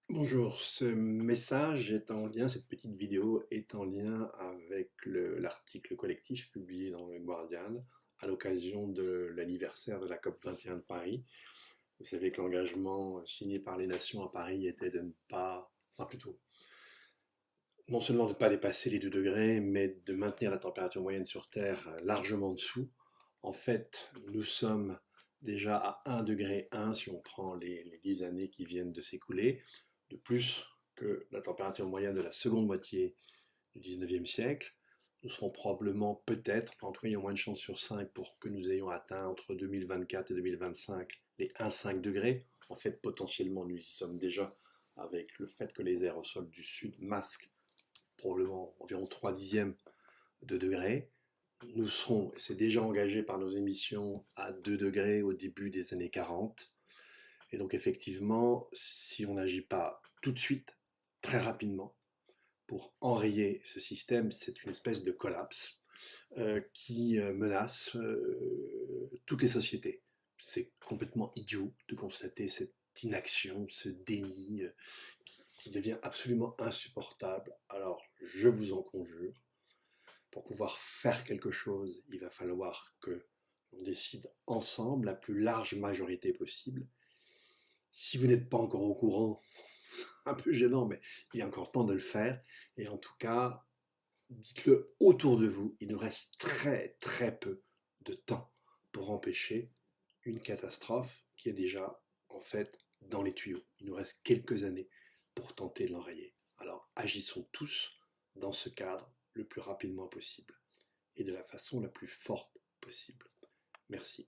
Bonjour, ce message est en lien, cette petite vidéo est en lien avec l'article collectif publié dans le Guardian à l'occasion de l'anniversaire de la COP 21 de Paris. Vous savez que l'engagement signé par les nations à Paris était de ne pas, enfin plutôt, non seulement de ne pas dépasser les 2 degrés, mais de maintenir la température moyenne sur Terre largement en dessous. En fait, nous sommes déjà à 1,1 degré si on prend les 10 années qui viennent de s'écouler, de plus que la température moyenne de la seconde moitié du 19e siècle. Nous serons probablement, peut-être, enfin en tout cas il y a moins de chances sur 5 pour que nous ayons atteint entre 2024 et 2025 les 1,5 degrés. En fait, potentiellement, nous y sommes déjà avec le fait que les aérosols du sud masquent probablement environ 3 dixièmes de degré. Nous serons, et c'est déjà engagé par nos émissions, à 2 degrés au début des années 40. Et donc effectivement, si on n'agit pas tout de suite, très rapidement, pour enrayer ce système, c'est une espèce de collapse qui menace toutes les sociétés. C'est complètement idiot de constater cette inaction, ce déni qui devient absolument insupportable. Alors, je vous en conjure, pour pouvoir faire quelque chose, il va falloir que l'on décide ensemble, la plus large majorité possible. Si vous n'êtes pas encore au courant, un peu gênant, mais il y a encore temps de le faire. Et en tout cas, dites-le autour de vous, il nous reste très très peu de temps pour empêcher une catastrophe qui est déjà en fait dans les tuyaux. Il nous reste quelques années pour tenter de l'enrayer. Alors agissons tous dans ce cadre le plus rapidement possible et de la façon la plus forte possible. Merci.